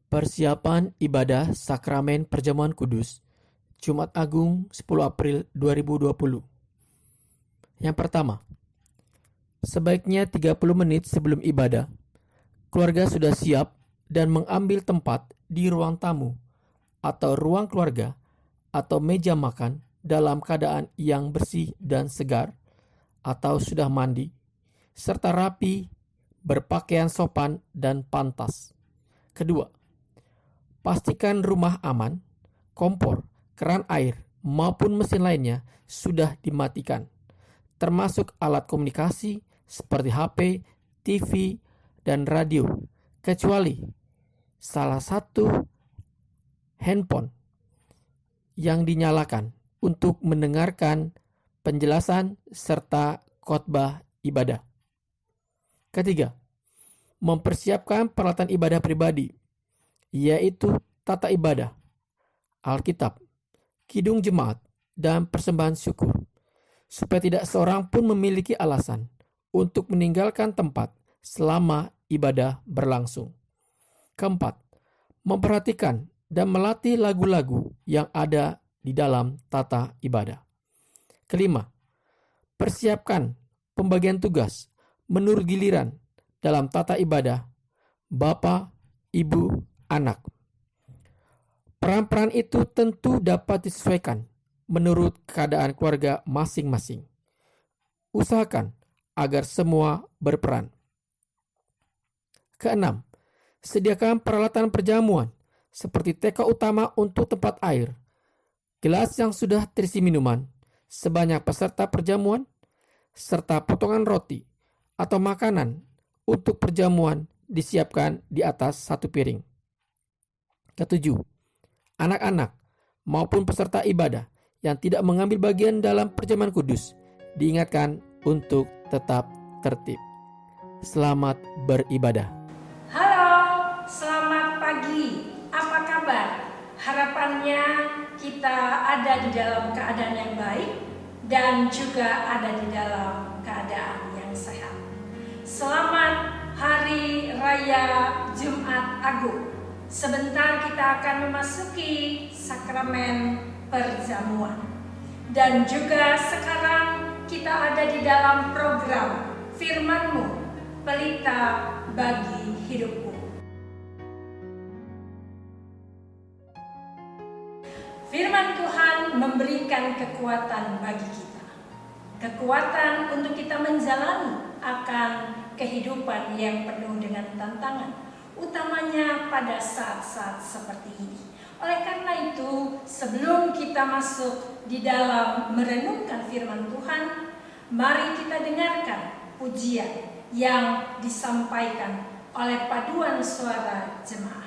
Persiapan ibadah Sakramen Perjamuan Kudus, Jumat Agung 10 April 2020. Yang pertama, sebaiknya 30 menit sebelum ibadah, keluarga sudah siap dan mengambil tempat di ruang tamu atau ruang keluarga atau meja makan dalam keadaan yang bersih dan segar atau sudah mandi, serta rapi, berpakaian sopan dan pantas. Kedua, pastikan rumah aman, kompor, keran air, maupun mesin lainnya sudah dimatikan, termasuk alat komunikasi seperti HP, TV, dan radio, kecuali salah satu handphone yang dinyalakan untuk mendengarkan penjelasan serta khotbah ibadah. Ketiga, mempersiapkan peralatan ibadah pribadi, yaitu tata ibadah, Alkitab, kidung jemaat, dan persembahan syukur, supaya tidak seorang pun memiliki alasan untuk meninggalkan tempat selama ibadah berlangsung. Keempat, memperhatikan dan melatih lagu-lagu yang ada di dalam tata ibadah. Kelima, persiapkan pembagian tugas menurut giliran dalam tata ibadah Bapa, Ibu, Anak. Peran-peran itu tentu dapat disesuaikan menurut keadaan keluarga masing-masing. Usahakan agar semua berperan. Keenam, sediakan peralatan perjamuan seperti teko utama untuk tempat air, gelas yang sudah terisi minuman sebanyak peserta perjamuan, serta potongan roti atau makanan untuk perjamuan disiapkan di atas satu piring. Ketujuh, anak-anak maupun peserta ibadah yang tidak mengambil bagian dalam perjamuan kudus diingatkan untuk tetap tertib. Selamat beribadah. Halo, selamat pagi. Apa kabar? Harapannya kita ada di dalam keadaan yang baik dan juga ada di dalam keadaan yang sehat. Selamat Hari Raya Jumat Agung. Sebentar kita akan memasuki sakramen perjamuan. Dan juga sekarang kita ada di dalam program Firman-Mu, Pelita bagi hidupku. Firman Tuhan memberikan kekuatan bagi kita. Kekuatan untuk kita menjalani akan kehidupan yang penuh dengan tantangan, utamanya pada saat-saat seperti ini. Oleh karena itu, sebelum kita masuk di dalam merenungkan firman Tuhan, mari kita dengarkan pujian yang disampaikan oleh paduan suara jemaat.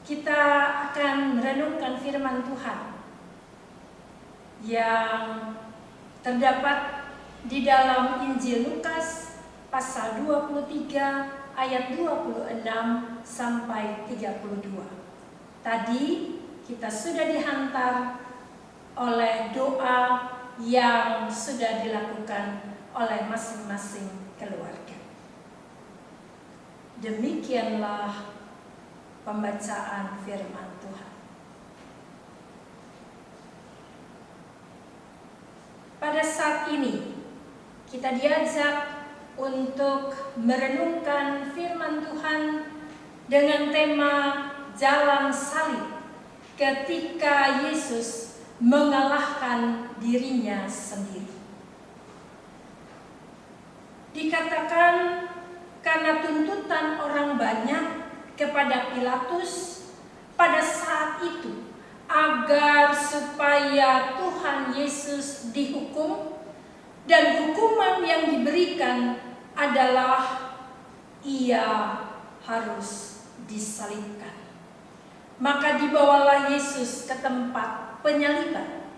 kita akan merenungkan firman Tuhan yang terdapat di dalam Injil Lukas pasal 23 ayat 26 sampai 32. Tadi kita sudah dihantar oleh doa yang sudah dilakukan oleh masing-masing keluarga. Demikianlah pembacaan firman Tuhan. Pada saat ini kita diajak untuk merenungkan firman Tuhan dengan tema jalan salib ketika Yesus mengalahkan dirinya sendiri. Dikatakan karena tuntutan orang banyak kepada Pilatus pada saat itu, agar supaya Tuhan Yesus dihukum, dan hukuman yang diberikan adalah ia harus disalibkan. Maka dibawalah Yesus ke tempat penyaliban.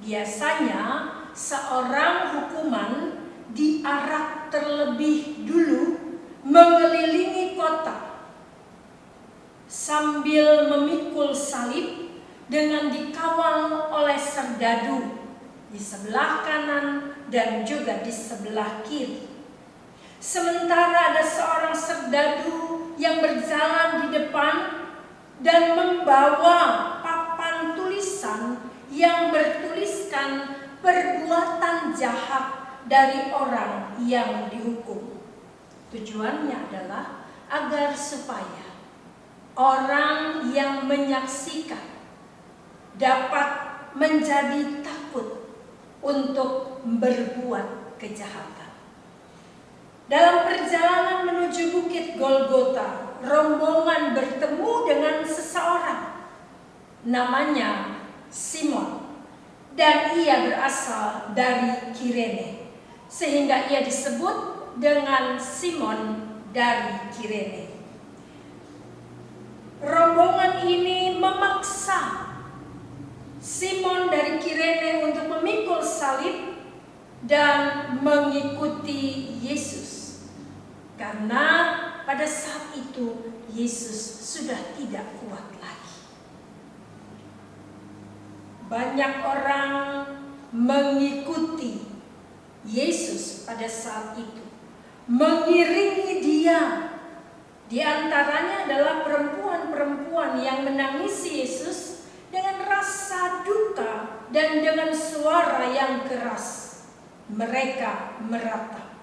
Biasanya seorang hukuman diarak terlebih dulu mengelilingi kota sambil memikul salib dengan dikawal oleh serdadu di sebelah kanan dan juga di sebelah kiri. Sementara ada seorang serdadu yang berjalan di depan dan membawa papan tulisan yang bertuliskan perbuatan jahat dari orang yang dihukum. Tujuannya adalah agar supaya orang yang menyaksikan dapat menjadi takut untuk berbuat kejahatan. Dalam perjalanan menuju Bukit Golgota, rombongan bertemu dengan seseorang namanya Simon, dan ia berasal dari Kirene, sehingga ia disebut dengan Simon dari Kirene. Rombongan ini memaksa Simon dari Kirene untuk memikul salib dan mengikuti Yesus, karena pada saat itu Yesus sudah tidak kuat lagi. Banyak orang mengikuti Yesus pada saat itu, mengiringi dia. Di antaranya adalah perempuan-perempuan yang menangisi Yesus dengan rasa duka dan dengan suara yang keras. Mereka meratap.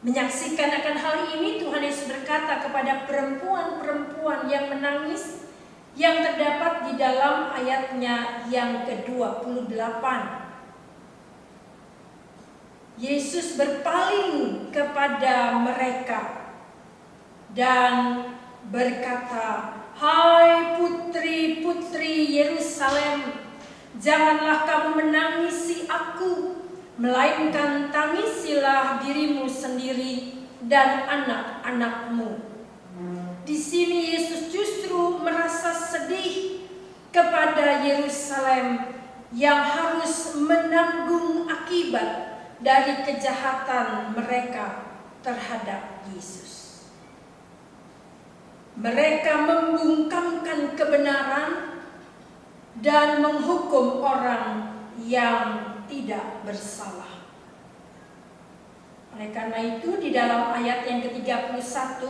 Menyaksikan akan hal ini, Tuhan Yesus berkata kepada perempuan-perempuan yang menangis yang terdapat di dalam ayatnya yang ke-28. Yesus berpaling kepada mereka dan berkata, "Hai putri-putri Yerusalem, janganlah kamu menangisi aku, melainkan tangisilah dirimu sendiri dan anak-anakmu." Di sini Yesus justru merasa sedih kepada Yerusalem yang harus menanggung akibat dari kejahatan mereka terhadap Yesus. Mereka membungkamkan kebenaran dan menghukum orang yang tidak bersalah. Oleh karena itu, di dalam ayat yang ke-31,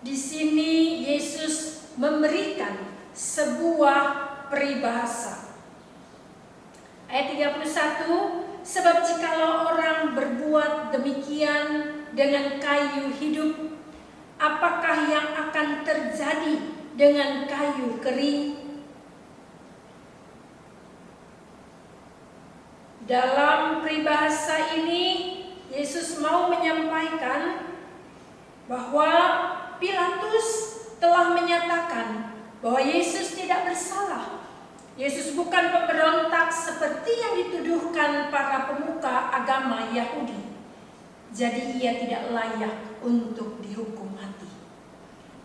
di sini Yesus memberikan sebuah peribahasa. Ayat 31, sebab jikalau orang berbuat demikian dengan kayu hidup, apakah yang akan terjadi dengan kayu kering? Dalam peribahasa ini, Yesus mau menyampaikan bahwa Pilatus telah menyatakan bahwa Yesus tidak bersalah. Yesus bukan pemberontak seperti yang dituduhkan para pemuka agama Yahudi. Jadi ia tidak layak untuk dihukum mati.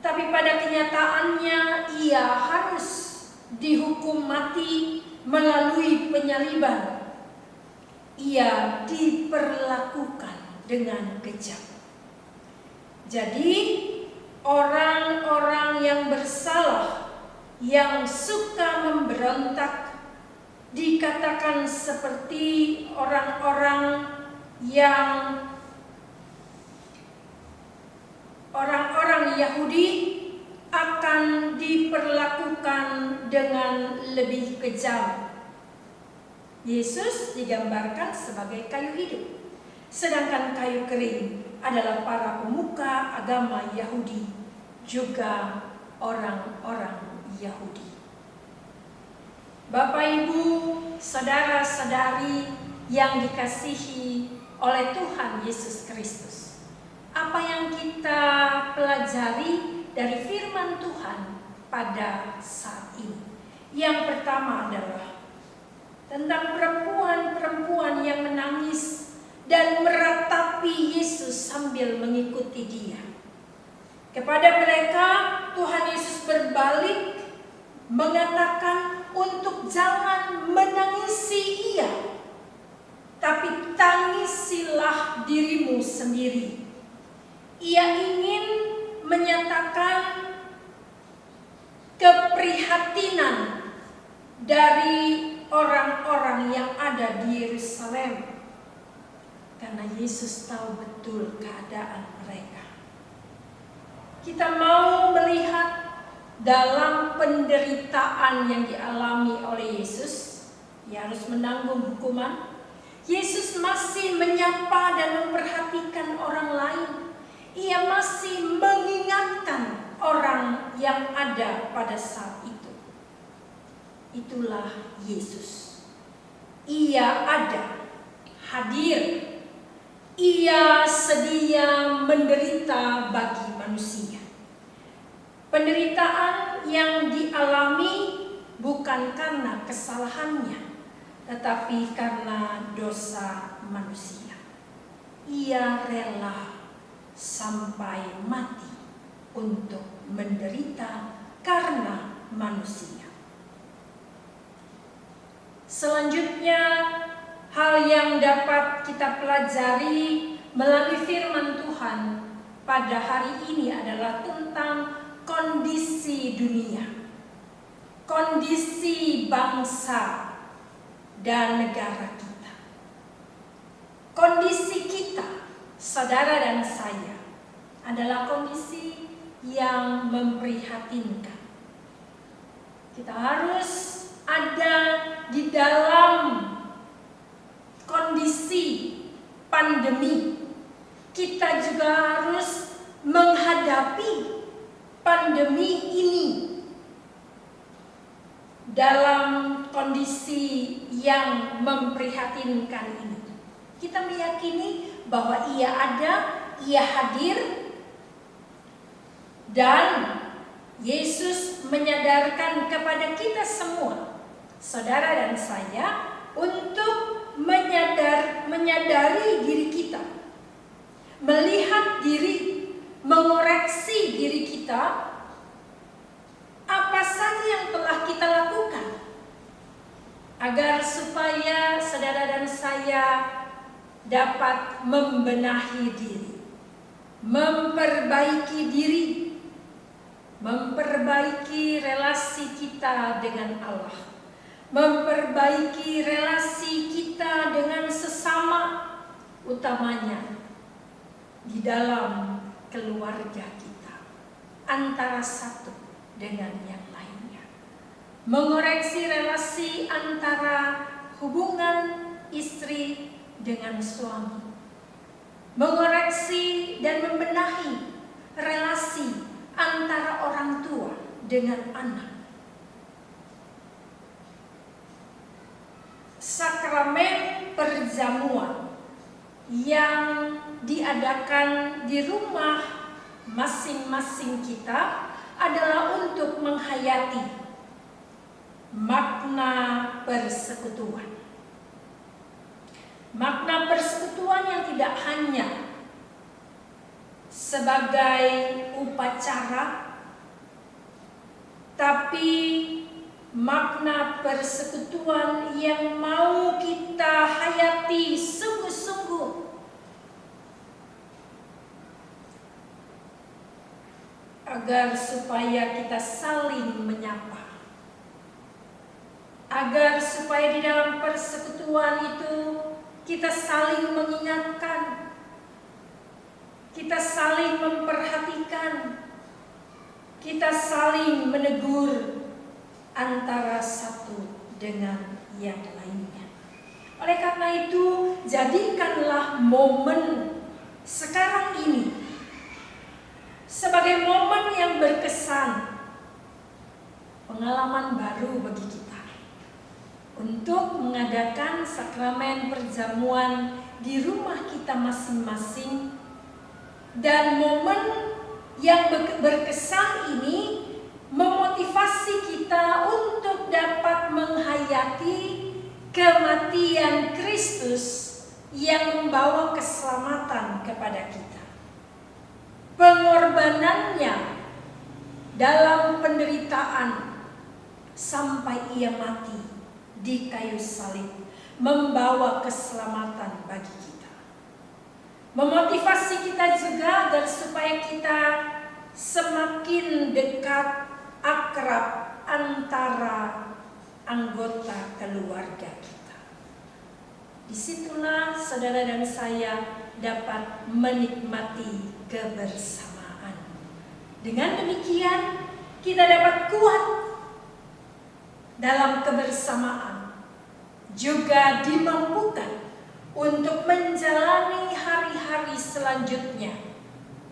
tapi pada kenyataannya ia harus dihukum mati melalui penyaliban. Ia diperlakukan dengan kejam. Jadi orang-orang yang bersalah, yang suka memberontak, dikatakan seperti orang-orang Yahudi akan diperlakukan dengan lebih kejam. Yesus digambarkan sebagai kayu hidup, sedangkan kayu kering adalah para pemuka agama Yahudi, juga orang-orang Yahudi. Bapak, Ibu, saudara-saudari yang dikasihi oleh Tuhan Yesus Kristus, apa yang kita pelajari dari firman Tuhan pada saat ini? Yang pertama adalah tentang perempuan-perempuan yang menangis dan meratapi Yesus sambil mengikuti Dia. Kepada mereka Tuhan Yesus berbalik mengatakan untuk jangan menangisi Ia, tapi tangisilah dirimu sendiri. Ia ingin menyatakan keprihatinan dari orang-orang yang ada di Yerusalem, karena Yesus tahu betul keadaan mereka. Kita mau melihat dalam penderitaan yang dialami oleh Yesus, Ia harus menanggung hukuman. Yesus masih menyapa dan memperhatikan orang lain. Ia masih mengingatkan orang yang ada pada saat itu. Itulah Yesus. Ia ada, hadir. Ia sedia menderita bagi manusia. Penderitaan yang dialami bukan karena kesalahannya, tetapi karena dosa manusia. Ia rela sampai mati untuk menderita karena manusia. Selanjutnya, hal yang dapat kita pelajari melalui firman Tuhan pada hari ini adalah tentang kondisi dunia, kondisi bangsa dan negara kita. Kondisi kita, saudara dan saya, adalah kondisi yang memprihatinkan. Kita harus ada di dalam kondisi pandemi. Kita juga harus menghadapi pandemi ini dalam kondisi yang memprihatinkan ini. Kita meyakini bahwa Ia ada, Ia hadir, dan Yesus menyadarkan kepada kita semua, saudara dan saya, untuk menyadari diri kita, melihat diri, mengoreksi diri kita, apa saja yang telah kita lakukan, agar supaya saudara dan saya dapat membenahi diri, memperbaiki diri, memperbaiki relasi kita dengan Allah, memperbaiki relasi kita dengan sesama, utamanya di dalam keluarga kita, antara satu dengan yang lainnya. Mengoreksi relasi antara hubungan istri dengan suami. Mengoreksi dan membenahi relasi antara orang tua dengan anak. Sakramen perjamuan yang diadakan di rumah masing-masing kita adalah untuk menghayati makna persekutuan. Makna persekutuan yang tidak hanya sebagai upacara tapi makna persekutuan yang mau kita hayati sungguh-sungguh. Agar supaya kita saling menyapa, agar supaya di dalam persekutuan itu kita saling mengingatkan, kita saling memperhatikan, kita saling menegur antara satu dengan yang lainnya. Oleh karena itu, jadikanlah momen sekarang ini sebagai momen yang berkesan, pengalaman baru bagi kita untuk mengadakan sakramen perjamuan di rumah kita masing-masing. Dan momen yang berkesan ini memotivasi kita untuk dapat menghayati kematian Kristus yang membawa keselamatan kepada kita. Pengorbanannya dalam penderitaan sampai ia mati di kayu salib membawa keselamatan bagi kita. Memotivasi kita juga agar supaya kita semakin dekat, akrab antara anggota keluarga kita. Disitulah saudara dan saya dapat menikmati kebersamaan. Dengan demikian kita dapat kuat dalam kebersamaan, juga dimampukan untuk menjalani hari-hari selanjutnya,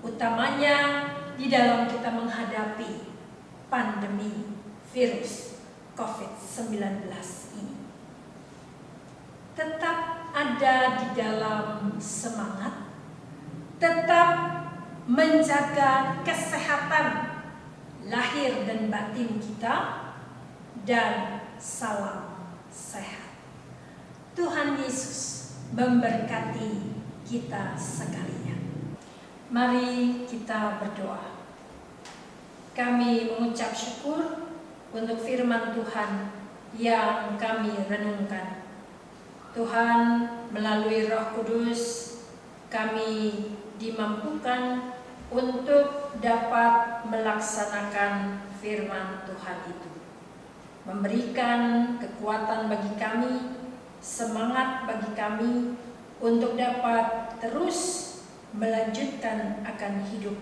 utamanya di dalam kita menghadapi pandemi virus COVID-19 ini. Tetap ada di dalam semangat, tetap menjaga kesehatan lahir dan batin kita, dan salam sehat. Tuhan Yesus memberkati kita sekalian. Mari kita berdoa. Kami mengucap syukur untuk firman Tuhan yang kami renungkan. Tuhan, melalui Roh Kudus kami dimampukan untuk dapat melaksanakan firman Tuhan itu, memberikan kekuatan bagi kami, semangat bagi kami untuk dapat terus melanjutkan akan hidup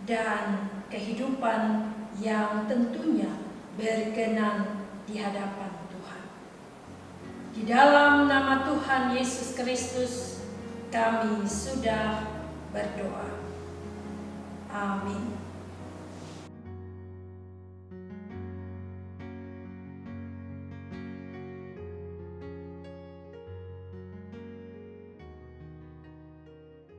dan kehidupan yang tentunya berkenan di hadapan Tuhan. Di dalam nama Tuhan Yesus Kristus kami sudah berdoa. Amin.